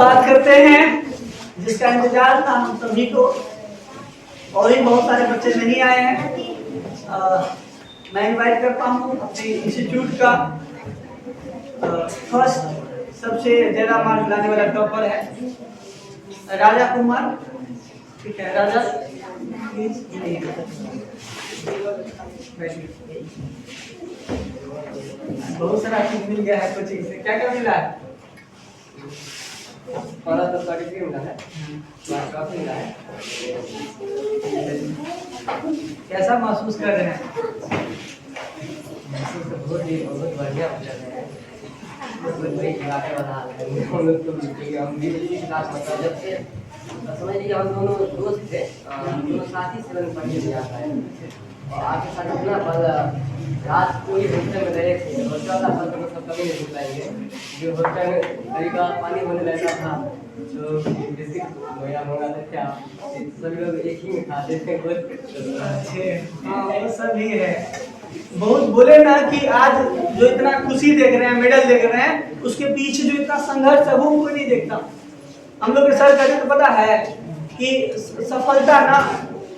बात करते हैं जिसका इंतजार था हम सभी को, और भी बहुत सारे बच्चे नहीं आए हैं। मैं इनवाइट करता हूँ अपने इंस्टीट्यूट का फर्स्ट सबसे ज्यादा मार्क्स लाने वाला टॉपर है राजा कुमार। ठीक है राजा, बहुत सारा चीज मिल गया है कोचिंग से। क्या क्या मिला है? पहला तो सर्टिफिकेट मिला है, काफी मिला है। कैसा महसूस कर रहे हैं? महसूस तो बहुत बढ़िया हो रहा है। बड़ी इलाके वाला हाल है। हम लोग तो हम दिल्ली की क्लास मतलब जब से समझ लीजिए हम दोनों दोस्त थे, दोनों साथ ही सेवन पढ़ने में आता है और आपके साथ अपना पल रात पूरी हॉस्टल में रहे थे। हॉस्टल का पल तो सब कभी नहीं भुलाएंगे। जो हॉस्टल में तरीका पानी होने लगा था तो बेसिक भैया मंगाते थे, आप सभी लोग एक ही में खाते थे कुछ। अच्छे हाँ वो सब ही है। बहुत बोले ना कि आज जो इतना खुशी देख रहे हैं, मेडल देख रहे हैं, उसके पीछे जो इतना संघर्ष है वो कोई नहीं देखता। हम लोग रिसर्च करते तो पता है कि सफलता ना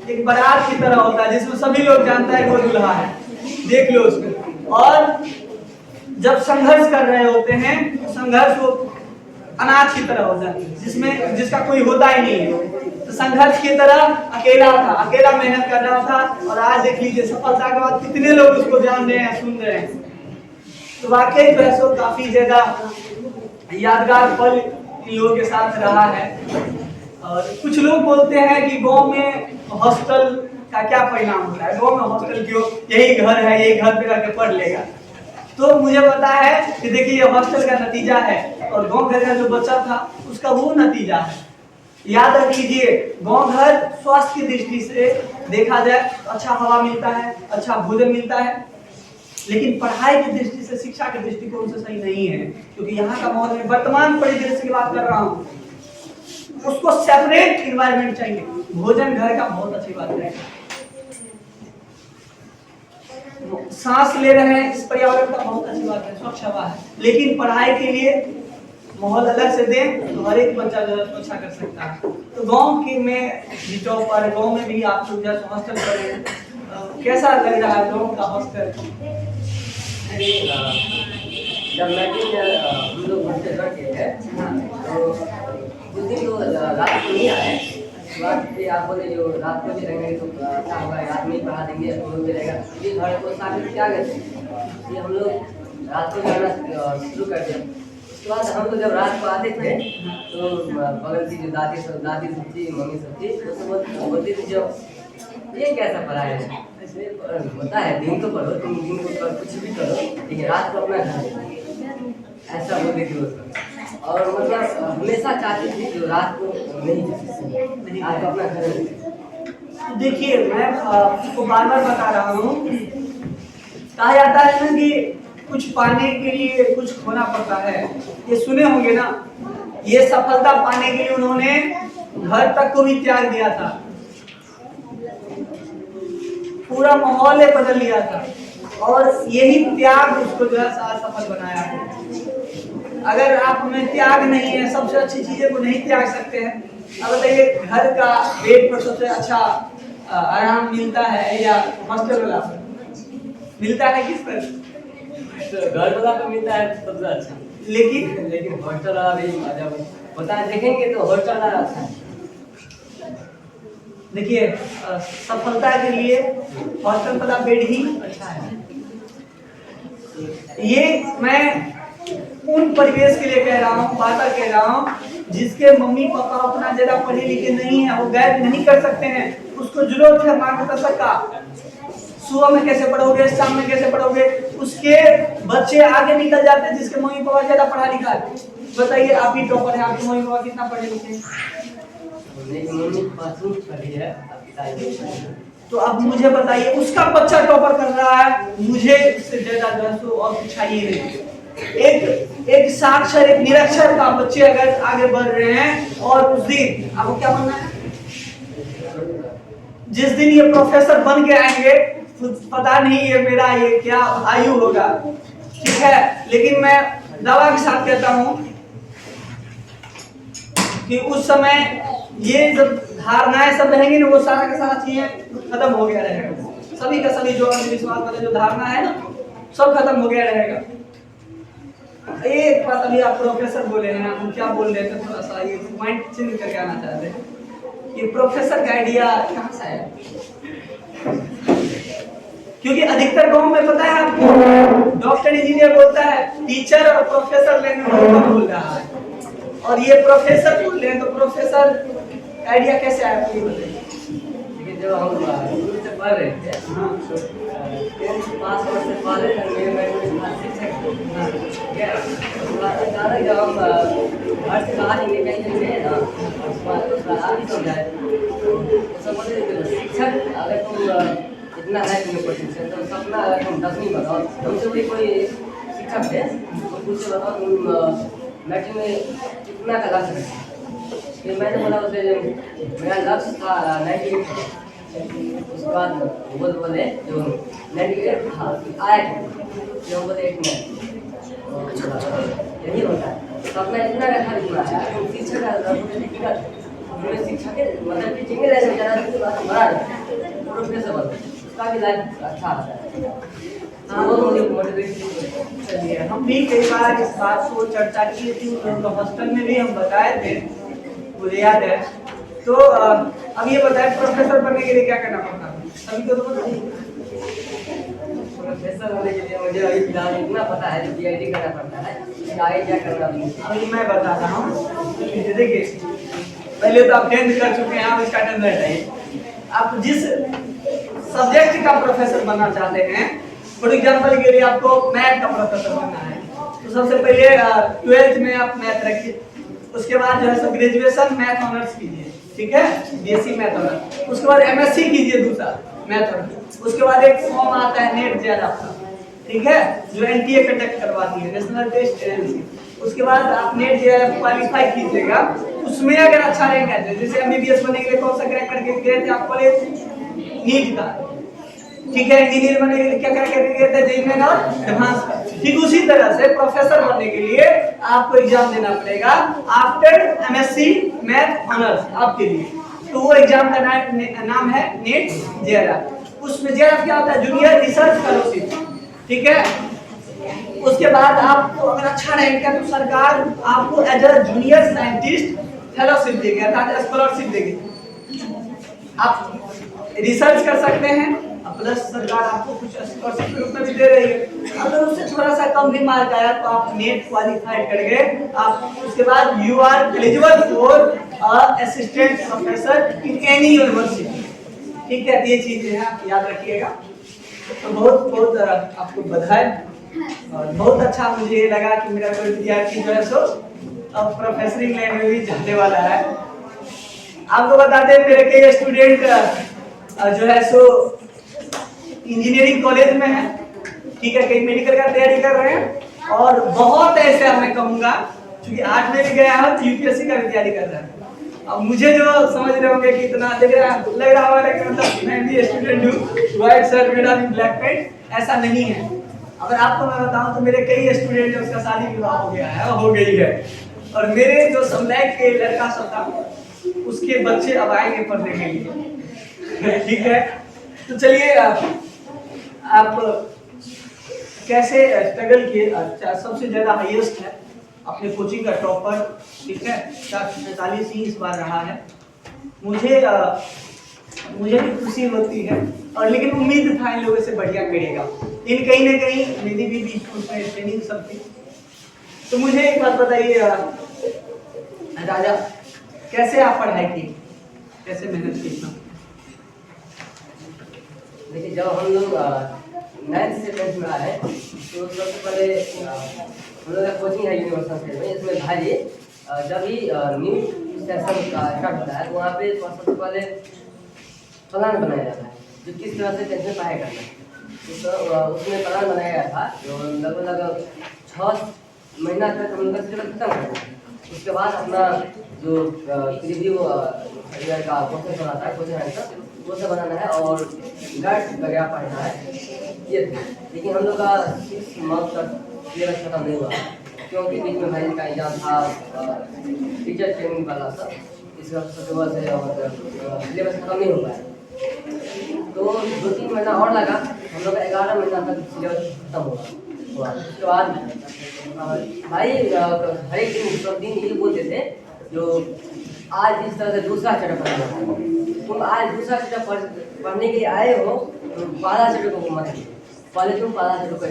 एक बारात की तरह होता है जिसमें सभी लोग जानता है कि वो दुल्हा है, देख लो उसको। और जब संघर्ष कर रहे होते हैं संघर्ष वो अनाज की तरह होता है जिसका कोई होता ही नहीं है। तो संघर्ष की तरह अकेला था, अकेला मेहनत कर रहा था, और आज देख लीजिए सफलता के बाद कितने लोग उसको जान रहे हैं, सुन रहे हैं। तो वाकई जो है सो काफी ज्यादा यादगार पल इन लोगों के साथ रहा है। और कुछ लोग बोलते हैं कि गांव में हॉस्टल का क्या परिणाम होता है, गांव में हॉस्टल क्यों, यही घर है, यही घर पे रह के पढ़ लेगा। तो मुझे पता है कि देखिए ये हॉस्टल का नतीजा है और गांव घर का जो बच्चा था उसका वो नतीजा है। याद रख लीजिए, गांव घर स्वास्थ्य की दृष्टि से देखा जाए तो अच्छा हवा मिलता है, अच्छा भोजन मिलता है, लेकिन पढ़ाई की दृष्टि से, शिक्षा के दृष्टिकोण से सही नहीं है। क्योंकि यहाँ का माहौल में वर्तमान परिदृश्य की बात कर रहा हूँ, उसको सेपरेट एनवायरनमेंट चाहिए। भोजन घर का बहुत अच्छी बात है, सांस ले रहे हैं इस पर्यावरण का बहुत अच्छी बात है, स्वच्छ हवा है, लेकिन पढ़ाई के लिए माहौल अलग से दें तो हर एक बच्चा जो है अच्छा कर सकता है। तो गांव के में जिटो पर गांव में भी आप लोग जैसे हॉस्टल पढ़े, कैसा लग रहा है गांव का हॉस्टल? जब मैं हम लोग हॉस्टल रखे थे तो उस दिन तो रात को नहीं आए। बात ये आप बोले जो रात को भी रहेंगे तो अच्छा होगा, रात में ही पढ़ा देंगे तो लोग रहेगा। ये घर को साथ क्या गए थे, ये हम लोग रात को जाना शुरू कर दिया। उसके बाद हम लोग जब रात को आते थे तो बगल की जो दादी सब थी, मम्मी सब थी, वो सब बोलती थी जो ये कैसा पढ़ाई है, इसमें होता है दिन तो पढ़ो, तुम दिन को कुछ भी करो, लेकिन रात को अपना घर, ऐसा बोलती थी वो सब। और मतलब हमेशा चाहती थी जो रात को नहीं रात को अपना घर। देखिए मैं आपको बार बार बता रहा हूँ, कहा जाता है ना कि कुछ पाने के लिए कुछ खोना पड़ता है। ये सुने होंगे ना, ये सफलता पाने के लिए उन्होंने घर तक को भी त्याग दिया था, पूरा माहौल बदल लिया था, और यही त्याग उसको जो है सफल बनाया है। अगर आप में त्याग नहीं है, सबसे अच्छी चीजें को नहीं त्याग सकते हैं। अब बताइए, घर का बेड पर सबसे अच्छा आराम मिलता है या हॉस्टल वाला मिलता है? किस पर? घर वाला तो मिलता है सबसे अच्छा, लेकिन हॉस्टल वाला भी मजा होता है। देखेंगे तो हॉस्टल वाला अच्छा है। देखिए सफलता के लिए हॉस्टल वाला बेड ही अच्छा है। ये मैं उन परिवेश के लिए कह रहा हूँ, बात कह रहा हूँ, जिसके मम्मी पापा उतना ज्यादा पढ़े लिखे नहीं है, वो गाइड नहीं कर सकते हैं, उसको जरूरत है मार्गदर्शक का। सुबह में कैसे पढ़ोगे, शाम में कैसे पढ़ोगे, उसके बच्चे आगे निकल जाते हैं जिसके मम्मी पापा ज्यादा पढ़ा लिखा है। बताइए, आप ही टॉपर है, आपके मम्मी पापा कितना पढ़े लिखे हैं? तो अब मुझे बताइए, उसका बच्चा टॉपर कर रहा है, मुझे उससे ज्यादा जो है और कुछ चाहिए नहीं। एक साक्षर, एक निरक्षर का बच्चे अगर आगे बढ़ रहे हैं, और उस दिन आपको क्या बनना है? जिस दिन ये प्रोफेसर बन के आएंगे, पता नहीं ये मेरा ये क्या आयु होगा, ठीक है, लेकिन मैं दावा के साथ कहता हूं कि उस समय ये जब धारणाएं सब रहेंगी ना, वो सारा का सारा चीजें खत्म हो गया रहेगा। सभी का सभी जो अंधविश्वास वाले जो धारणा है ना, सब खत्म हो गया रहेगा। एक बात अभी आप प्रोफेसर बोले हैं, हम क्या बोल रहे थे, थोड़ा सा ये पॉइंट चेंज करके आना चाहते हैं। ये प्रोफेसर का आइडिया कहाँ से आया? क्योंकि अधिकतर गांव में पता है आपको, डॉक्टर इंजीनियर बोलता है, टीचर और प्रोफेसर लेने में बोल रहा है, और ये प्रोफेसर बोल रहे हैं। तो प्रोफेसर आइडिया कैसे आया आपको बताइए? लेकिन जब हम स्कूल से पढ़ रहे थे, टेंथ पास होने से पहले मेरे मैथ शिक्षक थे। अचानक जब हम घर से बाहर निकले ना, उसका आगे समझाए तो सब बोले शिक्षक अगर तुम इतना है तुम्हें पोटेंशियल, तो सपना अगर तुम 10वीं बताओ, हमसे कोई शिक्षक थे तो पूछे बताओ तुम मैट्रिक में कितना का लक्ष्य रखे? फिर मैंने बोला उसे मेरा लक्ष्य था 98। उसके बाद वो बोले जो 98 था आया, जो बोले 89। यही होता है, तो अपना इतना का था जितना आया। तो शिक्षक का शिक्षक मतलब टीचिंग में लाइन में जाना बड़ा प्रोफेसर बनता, उसका भी लाइफ अच्छा होता है। चलिए, हम भी कई बार इस बात को चर्चा की थी, तो हॉस्टल में भी हम बताए थे, मुझे याद है। तो अब ये बताए प्रोफेसर बनने के लिए क्या करना पड़ता है? सभी को तो पता है। प्रोफेसर होने के लिए मुझे अभी फिलहाल इतना पता है, पीएचडी करना पड़ता है, इसके आगे क्या करना है अभी मैं बता रहा हूँ। देखिए, पहले तो आप 10th कर चुके हैं, आप इसका टेंथ है। आप जिस सब्जेक्ट का प्रोफेसर बनना चाहते हैं, फॉर एग्जांपल के लिए आपको मैथ का प्रोफेसर बनना है, तो सबसे पहले 12th में आप मैथ रखिए। उसके बाद जो है सो ग्रेजुएशन मैथ ऑनर्स कीजिए, ठीक है, बीएससी मैथ ऑनर्स। उसके बाद एमएससी कीजिए दूसरा मैथ ऑनर्स। उसके बाद एक फॉर्म आता है नेट जेआर आपका, ठीक है, जो एनटीए कंडक्ट करवाती है, नेशनल टेस्ट एजेंसी। उसके बाद आप नेट जेआर क्वालिफाई कीजिएगा। उसमें अगर अच्छा रैंक है, जैसे एमबीबीएस बनने के लिए कौन सा क्रैक करके गए थे आप कॉलेज? नीट का, ठीक है। इंजीनियर बनने के लिए क्या क्रैक करके गए थे? जेईई और एडवांस का। ठीक उसी तरह से प्रोफेसर बनने के लिए आपको एग्जाम देना पड़ेगा आफ्टर एमएससी मैथ ऑनर्स आपके लिए। तो वो एग्जाम का नाम है नेट जेआर। उसमें जेआर क्या होता है? जूनियर रिसर्च फेलोशिप, ठीक है। उसके बाद आपको अगर अच्छा रैंक है तो सरकार आपको as a junior scientist fellowship देगी, अर्थात स्कॉलरशिप देगी। आप रिसर्च कर सकते हैं, प्लस सरकार आपको कुछ स्कॉलरशिप के रूप में भी दे रही है। अगर उससे थोड़ा सा कम भी मार्क आया तो आप नेट क्वालिफाइड कर गए आप। उसके बाद you are eligible for assistant professor in any university, ठीक है। ये चीजें हैं, आप याद रखिएगा। तो बहुत बहुत आपको बधाई, और बहुत अच्छा मुझे ये लगा कि मेरा कोई विद्यार्थी जो है सो अब प्रोफेसरिंग लाइन में भी जाने वाला है। आपको बताते हैं मेरे कई स्टूडेंट जो है सो इंजीनियरिंग कॉलेज में है, ठीक है, कई मेडिकल का तैयारी कर रहे हैं, और बहुत ऐसे मैं कहूँगा क्योंकि 8 में भी गया है तो यूपीएससी का भी तैयारी कर रहा है। अब मुझे जो समझ रहे होंगे कि इतना लग रहा होगा कि मैं भी स्टूडेंट हूँ, व्हाइट शर्ट मेरा भी ब्लैक पैंट, ऐसा नहीं है। अगर आपको मैं बताऊं तो मेरे कई स्टूडेंट है उसका शादी विवाह हो गया है, हो गई है, और मेरे जो समलैक के लड़का सब था उसके बच्चे अब आएंगे पढ़ने के लिए, ठीक है। तो चलिए आप कैसे स्ट्रगल किए? अच्छा, सबसे ज्यादा हाईएस्ट है अपने कोचिंग का टॉपर, ठीक है, 445 ही इस बार रहा है। मुझे भी खुशी होती है, और लेकिन उम्मीद था इन लोगों से बढ़िया करेगा, इन कहीं ना कहीं मेरी भी उसमें ट्रेनिंग सब थी। तो मुझे एक बात बताइए राजा, कैसे आप पढ़ाई की, कैसे मेहनत की? देखिए, जब हम लोग 9th से 10th में आए तो सबसे पहले हम लोग का कोचिंग है यूनिवर्सिटी में। इसमें भाई जब भी न्यू सेशन का स्टार्ट होता है तो वहाँ पे सबसे पहले प्लान बनाया जाता है जो किस तरह से टेंशन पढ़ाई करना है। तो उसमें प्लान बनाया गया था जो लगभग 6 महीना तक हम लोग का सिलेबस खत्म करना है। उसके बाद अपना जो प्रीव्यू का क्वेश्चन बनाता है, क्वेश्चन आंसर वो सब बनाना है और गाइड वगैरह पढ़ना है, ये थे। लेकिन हम लोग का 6 मंथ तक सिलेबस खत्म नहीं हुआ क्योंकि बीच में भाई का एग्जाम था, टीचर ट्रेनिंग वाला था, इस वजह से और सिलेबस खत्म नहीं हो पाया। तो 2-3 महीना और लगा, हम लोग का 11 महीना तक सिलेबस खत्म हुआ। उसके बाद भाई हर एक दिन सब दिन ये बोलते थे जो आज इस तरह से दूसरा चैप्टर पढ़ना, तुम आज दूसरा चैप्टर पढ़ने के लिए आए हो, तो पहला चैप्टर को मत लीजिए, पहले तुम पहला चैप्टर कर,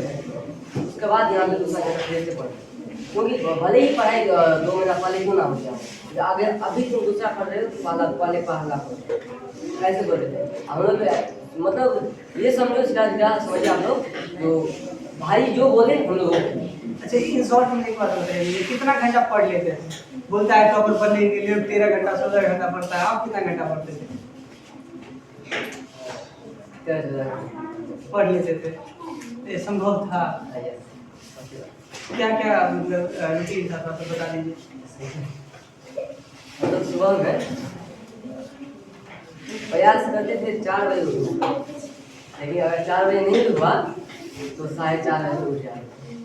उसके बाद यहाँ पे दूसरा चैप्टर फिर से पढ़ो। क्योंकि भले ही पढ़ाई 2 महीना पहले क्यों ना हो जाए, अगर अभी तुम दूसरा पढ़ रहे हो तो पहले पढ़ना पड़ो, कैसे बोलते थे हम लोग। मतलब ये समझो, सीधा समझिए आप लोग, जो भाई जो बोले हम लोग। अच्छा, इन शॉर्ट में एक बात बताइए, कितना घंटा पढ़ लेते हैं? बोलता है टॉपर बनने के लिए 13 घंटा 14 घंटा पढ़ता है, आप कितना घंटा पढ़ते थे? पढ़ लेते थे, ये संभव था? क्या क्या मतलब रूटीन था, तो बता दीजिए। मतलब सुबह में प्रयास करते थे 4 बजे उठने, लेकिन अगर 4 बजे नहीं हुआ तो 4:30 बजे उठ जाए।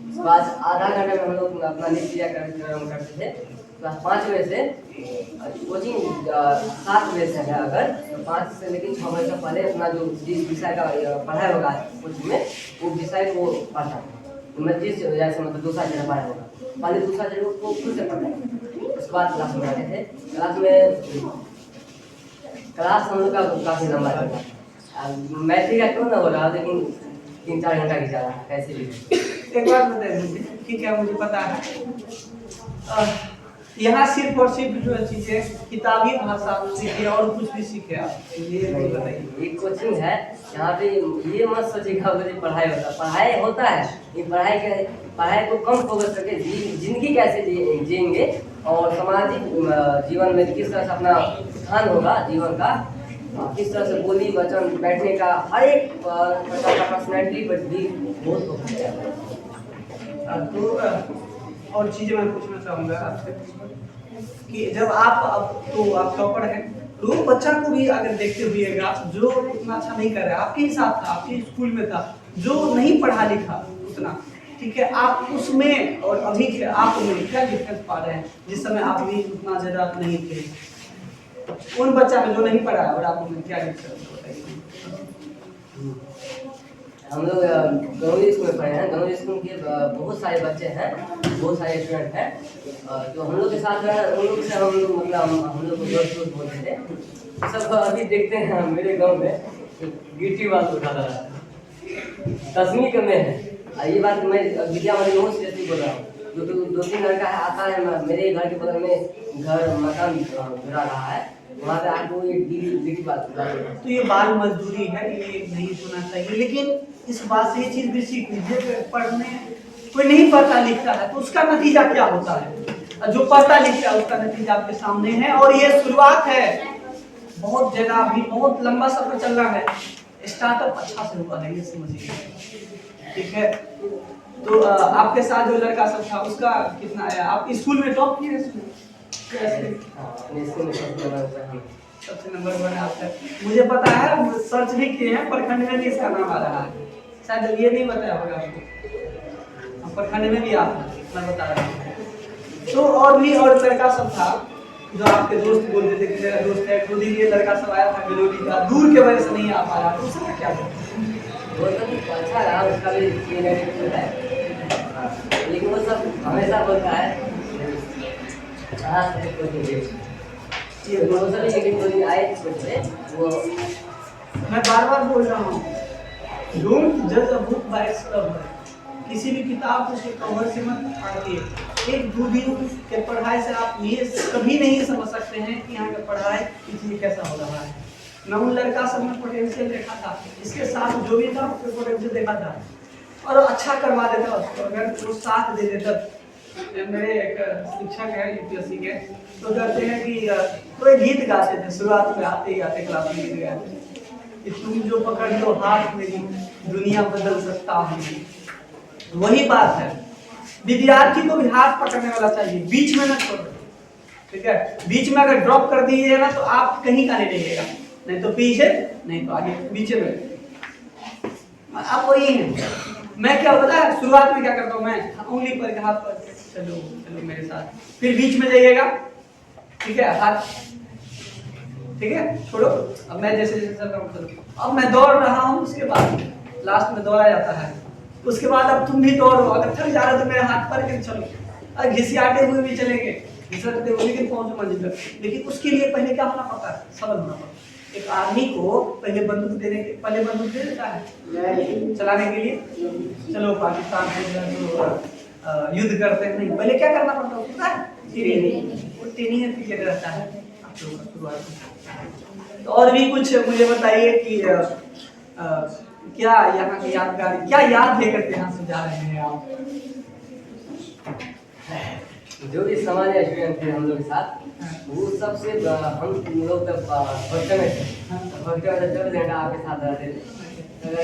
उसके बाद आधा घंटे में हम लोग अपना नित्य करते थे। क्लास 5 बजे से कोचिंग 7 बजे से है, अगर तो 5 से लेकर 6 बजे तक पहले अपना जो जिस विषय का पढ़ाई होगा कोचिंग में, वो विषय को पढ़ता था। तो मैं जिस जैसे मतलब दूसरा चैप्टर पढ़ाई होगा, पहले दूसरा चैप्टर को खुद से पढ़ना है। उसके बाद क्लास में आते थे। क्लास हम लोग का काफ़ी लंबा था, मैट्रिक का क्यों ना हो रहा, लेकिन 3-4 घंटा की जा रहा है कैसे भी। एक बात बताइए मुझे, ठीक है मुझे पता है, यहाँ सिर्फ और सिर्फ जो चीज़ें किताबी भाषा सीखे और कुछ भी सीखे आप, ये नहीं बताइए। एक कोचिंग है यहाँ पे, ये मत सोचिएगा मुझे पढ़ाई होता है, ये पढ़ाई को कम फोकस करके जिंदगी कैसे जिएंगे और सामाजिक जीवन में किस तरह से अपना स्थान होगा जीवन का, किस तरह से बोली वचन बैठने का, हर एक प्रकार का पर्सनैलिटी पर भी बहुत फोकस किया है। तो और चीज़ें मैं पूछना चाहूँगा आपसे कि जब आप टॉपर हैं, तो बच्चा को भी अगर देखते हुएगा जो उतना अच्छा नहीं कर रहा है, आपके ही साथ था, आपके स्कूल में था, जो नहीं पढ़ा लिखा उतना, ठीक है, आप उसमें और अभी के आप में क्या डिफरेंस पा रहे हैं? जिस समय आप भी उतना ज़्यादा नहीं थे, उन बच्चा में जो नहीं पढ़ा है और आप में क्या डिफरेंस बताइए। हम लोग गवर्नमेंट स्कूल में पढ़े हैं। गवर्नमेंट स्कूल के बहुत सारे बच्चे हैं, बहुत सारे स्टूडेंट हैं जो हम लोग के साथ रहे, उन लोग से हम लोग मतलब हम लोग को दोस्त बोलते थे। सब अभी देखते हैं मेरे गांव में गिट्टी बात उठाता रहा, 10वीं में है। ये बात मैं विद्या वाले लोगों से जैसे बोल रहा हूँ, जो 2-3 लड़का है आता है मेरे घर के बगल में घर मकान गिरा रहा है, वहाँ पे आपको ये गिट्टी बात उठा। तो ये बाल मजदूरी है, ये नहीं होना चाहिए। लेकिन इस बात से ये चीज़ भी सीख लीजिए, पढ़ने कोई नहीं पढ़ता लिखता है तो उसका नतीजा क्या होता है, जो पढ़ता लिखता है उसका नतीजा आपके सामने है। और ये शुरुआत है, बहुत जगह अभी बहुत लंबा सफर चल रहा है, स्टार्टअप अच्छा से हुआ है, ये समझिए, ठीक है। तो आपके साथ जो लड़का सब था उसका कितना आया? आप स्कूल में टॉप किए? सबसे नंबर 1 आपका, मुझे पता है, सर्च भी किए हैं, प्रखंड में भी इसका नाम आ रहा है, शायद ये नहीं बताया होगा आपको, प्रखंड में भी आप, मैं बता रहा हूँ। तो और लड़का सब था जो आपके दोस्त बोलते थे कि मेरा दोस्त है, 2 दिन ये लड़का सब आया था बेलोली का, दूर के वजह से नहीं आ पा रहा, तो उसका क्या अच्छा रहा, उसका भी नेगेटिव है, लेकिन वो सब हमेशा बोलता है मैं बार बोल रहा हूँ, डोंट जज a book by its cover. किसी भी किताब को उसके कवर से मत पढ़िए। 1-2 दिन के पढ़ाई से आप ये कभी नहीं समझ सकते हैं कि यहाँ का पढ़ाई इसलिए कैसा हो रहा है। मैं उन लड़का सब में पोटेंशियल देखा था, इसके साथ जो भी था उसमें पोटेंशियल देखा था और अच्छा करवा देता उसको, अगर वो साथ दे देता। मेरे एक शिक्षक है यूपीएससी के, तो कहते हैं कि तो एक गीत गाते थे शुरुआत में, आते ही आते क्लास में गीत गाते कि तुम जो पकड़ लो हाथ मेरी, दुनिया बदल सकता हूँ। वही बात है, विद्यार्थी को भी हाथ पकड़ने वाला चाहिए, बीच में न छोड़ो, ठीक है। बीच में अगर ड्रॉप कर दीजिए ना तो आप कहीं का नहीं रहिएगा, नहीं तो पीछे नहीं तो आगे, बीच में आप वही हैं। मैं क्या पता है शुरुआत में क्या करता हूँ, मैं उंगली पर हाथ पर चलो चलो मेरे साथ, फिर बीच में जाइएगा, ठीक है, हाथ, ठीक है, छोड़ो। अब मैं जैसे जैसे चल रहा हूँ चलो, अब मैं दौड़ रहा हूँ, उसके बाद लास्ट में दौड़ा जाता है, उसके बाद अब तुम भी दौड़ो, अगर थक जा रहे हो तो मेरे हाथ पर के चलो, और घिसियाते हुए भी चलेंगे, घिसटते हुए, लेकिन पहुंचो मंजिल तक। लेकिन उसके लिए पहले क्या होना पड़ता है, सबल होना पड़ता है। एक आदमी को पहले बंदूक देने के, पहले बंदूक दे देता है चलाने के लिए, चलो पाकिस्तान से युद्ध करते हैं, नहीं, पहले क्या करना पड़ता है पता है, ट्रेनिंग, वो ट्रेनिंग पीरियड रहता है आप लोगों का शुरुआत। तो और भी कुछ मुझे बताइए कि क्या यहाँ की यादगार, क्या याद लेकर के यहाँ से जा रहे हैं आप? जो भी सामान्य स्टूडेंट थे हम लोग के साथ, वो सबसे हम लोग तब हॉस्टल में थे, हॉस्टल में 24 घंटा आपके साथ रहते थे। अगर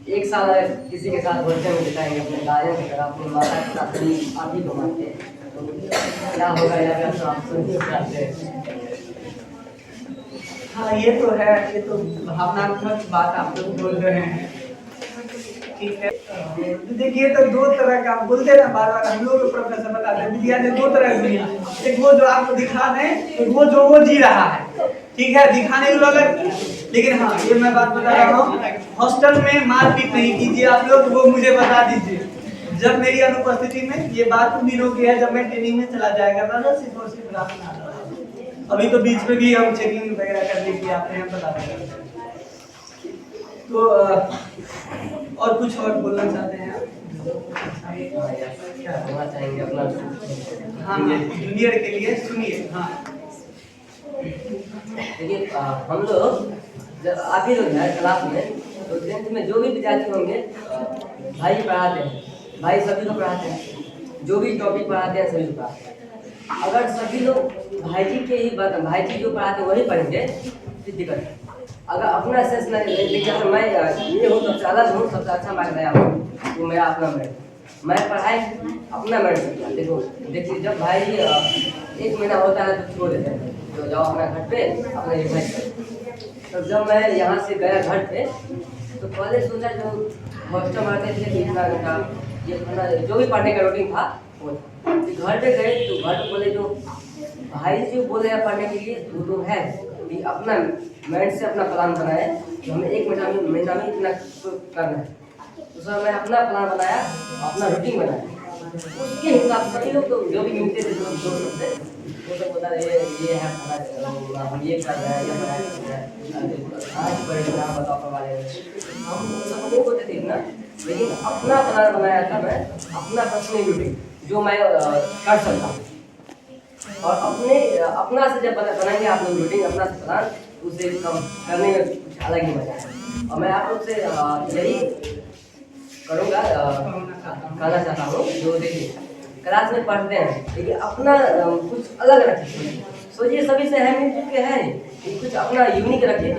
एक साल किसी के साथ हॉस्टल में बिताएंगे अपने गार्जियन की तरह, अपने माता के साथ भी आप ही को मानते हैं, तो क्या होगा या फिर आप सोच सकते हैं। हाँ ये तो है, ये तो भावनात्मक बात आप लोग बोल रहे हैं, ठीक है। देखिए तो दो तरह का आप बोलते ना, बार बार हम लोग प्रोफेसर बताते हैं, दुनिया में दो तरह की दुनिया, एक वो जो आपको दिखा दें, वो जो वो जी रहा है, ठीक है, दिखाने को अलग। लेकिन हाँ ये मैं बात बता रहा हूँ, हॉस्टल में मारपीट नहीं कीजिए आप लोग, वो मुझे बता दीजिए। जब मेरी अनुपस्थिति में ये बात उन दिनों की है जब मैं ट्रेनिंग में चला जाया करता था, सिर्फ और सिर्फ रात में आता था। अभी तो बीच में भी हम चेकिंग वगैरह करने की आते हैं, बता दें। तो और कुछ और बोलना चाहते हैं आप? क्या बोलना चाहेंगे अपना? हाँ जूनियर के लिए सुनिए। हाँ देखिए हम लोग जब आप ही लोग हैं क्लास में, तो 10th में जो भी विद्यार्थी होंगे भाई पढ़ाते हैं, भाई सभी को पढ़ाते हैं, जो भी टॉपिक पढ़ाते हैं सभी को पढ़ाते हैं। अगर सभी लोग भाई जी के ही बात, भाई जी जो पढ़ाते हैं वही पढ़ेंगे तो दिक्कत है। अगर अपना सेंस नहीं, जैसे मैं ये हूँ सबसे अलग हूँ, सबसे अच्छा मार्क लाया हूँ, वो मेरा अपना मेरिट, मैं पढ़ाई अपना मेरिट। देखो देखिए जब भाई 1 महीना होता है तो छोड़ देते हैं, तो जाओ अपना घर पे अपना रिवाइज करो। तो जब मैं यहाँ से गया घर पे, तो पहले सोचा जो हॉस्टल आते थे इतना घंटा ये खाना जो भी पढ़ने का रूटीन था वो था। घर पे गए तो घर पे बोले जो भाई जो बोले हैं पढ़ने के लिए वो तो है कि अपना माइंड से अपना प्लान बनाए कि हमें 1 महीना में इतना करना है। तो सर मैं अपना प्लान बनाया, अपना रूटीन बनाया, उसके हिसाब से सभी लोग तो जो भी मिलते थे जो से वो सब बता रहे ये है हम ये कर रहे हैं, ये पढ़ाई कर रहे हैं, आज पढ़ेगा बताओ पढ़वा रहे हम सब नहीं होते थे ना। लेकिन अपना प्लान बनाया था मैं, अपना पर्सनल रूटीन जो मैं कर सकता हूँ। और अपना से जब बनाएंगे आप लोग रूटीन अपना से प्लान, उसे कम करने में कुछ अलग ही मजा है। और मैं आप लोग से यही करूँगा, कहना चाहता हूँ जो देखिए क्लास में पढ़ते हैं लेकिन अपना कुछ अलग रखिए, सोचिए सभी से है मिलजुल के है कुछ अपना यूनिक रखिए,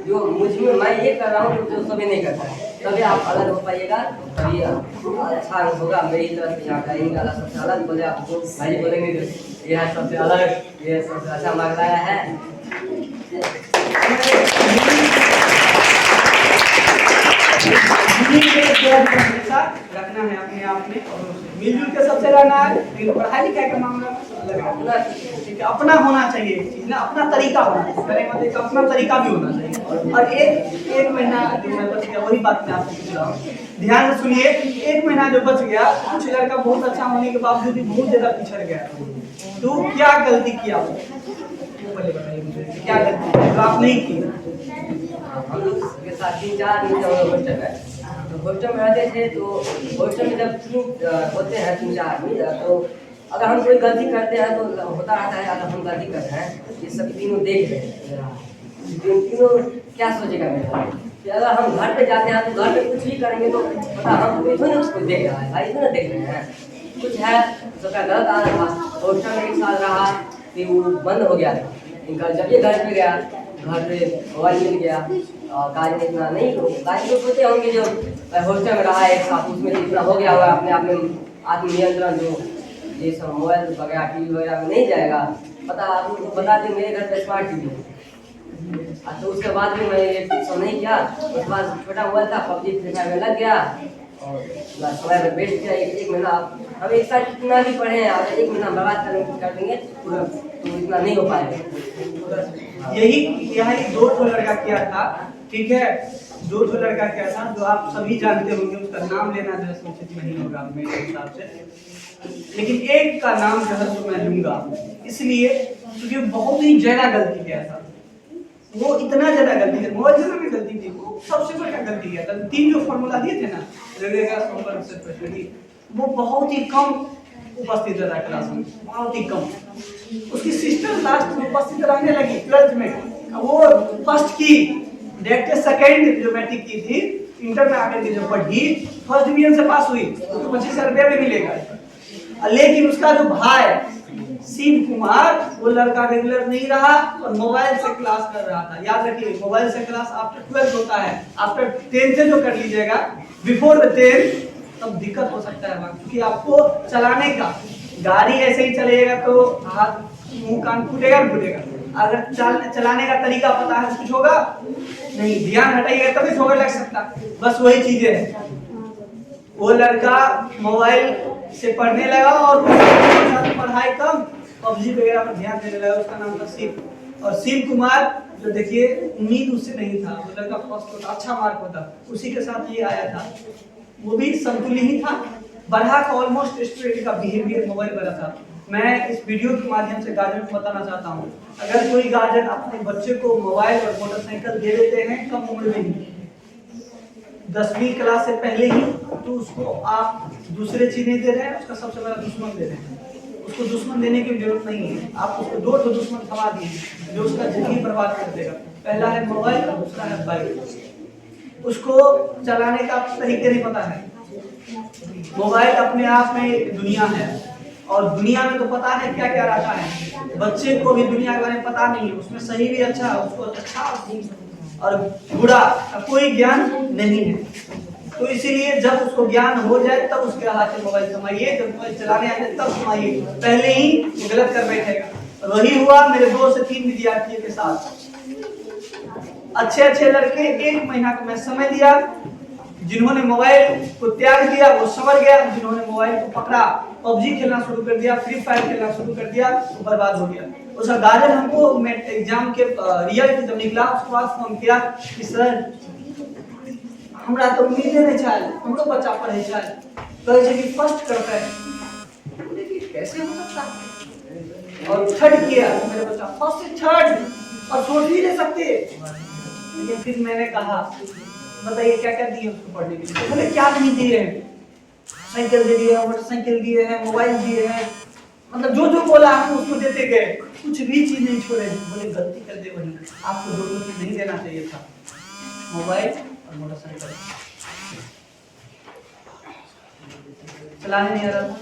जो मुझ में मैं ये कर रहा हूँ जो सभी नहीं करता है, तभी आप अलग हो पाइएगा, तभी अच्छा होगा। मेरी तरफ से यहाँ का इन गाला सबसे अलग बोले, आपको भाई बोलेंगे ये है सबसे अलग, ये सबसे अच्छा मार्ग आया है। रखना है अपने आप में और मिलजुल के सबसे रहना है। लेकिन पढ़ाई लिखाई का मामला अपना होना चाहिए चीज ना, अपना तरीका होना चाहिए, मतलब अपना तरीका भी होना चाहिए। और एक महीना जो मैं बच गया, वही बात मैं आपको पूछ रहा हूँ, ध्यान से सुनिए। 1 महीना जो बच गया, कुछ लड़का बहुत अच्छा होने के बावजूद भी बहुत ज्यादा पिछड़ गया, तो क्या गलती किया पहले बताइए मुझे, क्या गलती जो आप नहीं की? हम लोग के साथ 3-4 दिन हॉस्टल है, तो हॉस्टल में रहते थे, तो हॉस्टल में जब 3 होते हैं 3-4 आदमी, तो अगर हम कोई गलती करते हैं तो होता रहता है अगर हम गलती कर रहे हैं ये सब तीनों देख रहे हैं, तीनों क्या सोचेगा मेरा कि अगर हम घर पे जाते हैं तो घर पे कुछ भी करेंगे तो पता हम इधर कुछ देख रहा है, भाई इधर देख रहे हैं कुछ है सबका गलत आ रहा। हॉस्टल में 1 साल रहा कि वो बंद हो गया था इनका, जब ये घर पे गया घर पे मोबाइल मिल गया, गाड़ी में इतना नहीं, गाड़ी तो सोचे होंगे जो हॉस्टल में रहा 1 साल उसमें इतना हो गया हुआ अपने आप में आत्मनियंत्रण, जो ये सब मोबाइल वगैरह टीवी वगैरह में नहीं जाएगा। पता आपको बता दें मेरे घर पे स्मार्ट टीवी है, तो उसके बाद भी मैं ये सब नहीं किया। उसके बाद छोटा मोबाइल था, PUBG फ्री फायर में लग गया, और समय पर बैठ के एक महीना अब एक साल कितना भी पढ़े हैं आप, एक महीना बर्बाद कर देंगे पूरा, तो इतना नहीं हो पाएगा। यही 2 लड़का किया था, ठीक है, 2 लड़का किया था जो आप सभी जानते होंगे, उसका नाम लेना जो है उचित नहीं होगा मेरे हिसाब से, लेकिन एक का नाम जो है तो मैं लूंगा, इसलिए क्योंकि बहुत ही ज्यादा गलती किया था वो, इतना ज्यादा गलती किया, मोबाइल चलाने में गलती थी वो, सबसे बड़ा गलती किया था। 3 जो फॉर्मूला दिए थे ना, लगेगा संपर्क से स्पेशली, वो बहुत ही कम उपस्थित रहा क्लास में, बहुत ही कम। उसकी सिस्टर लास्ट में उपस्थित रहने लगी 12th में, वो फर्स्ट की, डायरेक्ट सेकंड जो मैट्रिक की थी, इंटर में आकर के जो पढ़ी, फर्स्ट डिवीजन से पास हुई, तो 25,000 रुपया भी मिलेगा। लेकिन उसका जो भाई शिव कुमार, वो लड़का रेगुलर नहीं रहा और मोबाइल से क्लास कर रहा था। याद रखिए, मोबाइल से क्लास आफ्टर 12th होता है, आफ्टर 10th से जो कर लीजिएगा, बिफोर द 10th तब दिक्कत हो सकता है, क्योंकि आपको चलाने का, गाड़ी ऐसे ही चलेगा तो हाथ मुंह कान फूटेगा, अगर चलाने का तरीका पता है कुछ होगा नहीं, ध्यान हटाइएगा तभी ठोकर लग सकता। बस वही चीजें है, वो लड़का मोबाइल से पढ़ने लगा और पढ़ाई कम, पबजी वगैरह पर ध्यान देने लगा। उसका नाम था शिव, और शिव कुमार जो देखिए उम्मीद उससे नहीं था, वो लड़का फर्स्ट होता, अच्छा मार्क होता, उसी के साथ ये आया था, वो भी संतुलित ही था। बढ़ा का ऑलमोस्ट स्टूडेंट का बिहेवियर मोबाइल वाला था। मैं इस वीडियो के माध्यम से गार्जियन को बताना चाहता हूँ, अगर कोई गार्जियन अपने बच्चे को मोबाइल और मोटरसाइकिल दे देते हैं कम उम्र में ही, 10वीं क्लास से पहले ही, तो उसको आप दूसरे चीज नहीं दे रहे हैं, उसका सबसे बड़ा दुश्मन दे रहे हैं। उसको दुश्मन देने की जरूरत नहीं है, आप उसको 2 दुश्मन थमा दीजिए जो उसका जिंदगी बर्बाद कर देगा। पहला है मोबाइल और दूसरा है बाइक। उसको चलाने का तरीके नहीं पता है, मोबाइल अपने आप में एक दुनिया है और दुनिया में तो पता है क्या क्या रहता है, बच्चे को भी दुनिया के बारे में पता नहीं है, उसमें सही भी अच्छा, उसको अच्छा और बुरा कोई ज्ञान नहीं है। तो इसीलिए जब उसको ज्ञान हो जाए तब उसके हाथ में मोबाइल थमाइए, जब मोबाइल चलाने आ जाए तब थमाइए, पहले ही गलत कर बैठेगा। और वही हुआ मेरे 2 से 3 विद्यार्थियों के साथ। अच्छे लड़के, 1 महीना का मैं समय दिया, जिन्होंने मोबाइल को त्याग दिया वो संवर गया, जिन्होंने मोबाइल को पकड़ा, पबजी खेलना शुरू कर दिया, फ्री फायर खेलना शुरू कर दिया, तो बर्बाद हो गया। उसका गार्जियन हमको एग्जाम के रिजल्ट जब निकला उसके बाद फोन किया कि सर हमरा तो उम्मीद नहीं चाहे, हमरो बच्चा पढ़े चाहे, कहे कि फर्स्ट करता है, कैसे हो सकता है, और 3rd किया मेरे बच्चा, फर्स्ट से 3rd, और सोच भी नहीं सकते। लेकिन फिर मैंने कहा बताइए क्या क्या दिए उसको पढ़ने के लिए, बोले क्या नहीं दिए हैं, साइकिल दे दिए, मोटरसाइकिल दिए हैं, मोबाइल दिए हैं, मतलब जो बोला हम उसको देते गए, कुछ भी चीज नहीं छोड़े। बोले गलती कर दे वही, आपको 2 चीज नहीं देना चाहिए था, मोबाइल और मोटरसाइकिल। चलाने नहीं आ रहा,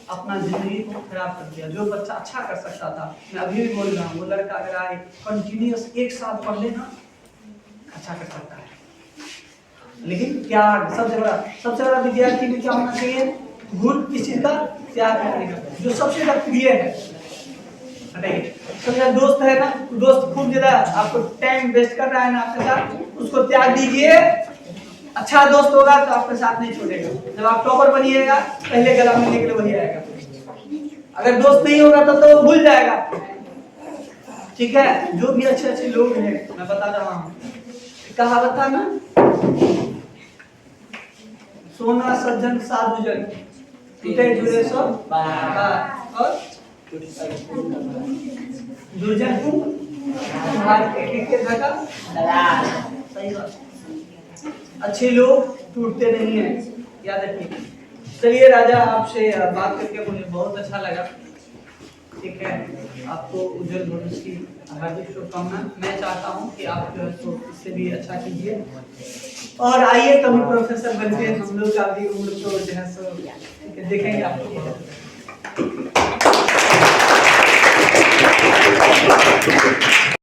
अपना जिंदगी को खराब कर दिया। जो बच्चा अच्छा कर सकता था, मैं अभी भी बोल रहा हूँ, वो लड़का अगर आए कंटिन्यूअस 1 साल पढ़ लेना अच्छा कर सकता है। लेकिन क्या सबसे बड़ा विद्यार्थी में क्या होना चाहिए, गुण किस चीज का, त्याग करने का, जो सबसे ज्यादा प्रिय है। हटाइए, सबसे दोस्त है ना, दोस्त खूब ज्यादा आपको टाइम वेस्ट कर रहा है ना आपके साथ, उसको त्याग दीजिए। अच्छा दोस्त होगा तो आपके साथ नहीं छोड़ेगा, जब आप टॉपर बनिएगा पहले गला मिलने के लिए वही आएगा। अगर दोस्त नहीं होगा तो भूल जाएगा। ठीक है, जो भी अच्छे लोग हैं, मैं बता रहा हूँ, कहावत था ना, सोना सज्जन साधु जन, टूटे जुड़े सब और दुर्जन के धक्का। सही बात, अच्छे लोग टूटते नहीं हैं, याद रखिए। चलिए राजा, आपसे बात करके मुझे बहुत अच्छा लगा। ठीक है, आपको उज्जवल भविष्य की हार्दिक शुभकामनाएं। मैं चाहता हूं कि आप जो है तो इससे भी अच्छा कीजिए और आइए कभी प्रोफेसर बनके हम लोग का भी उम्र को जो है सो देखेंगे आपको।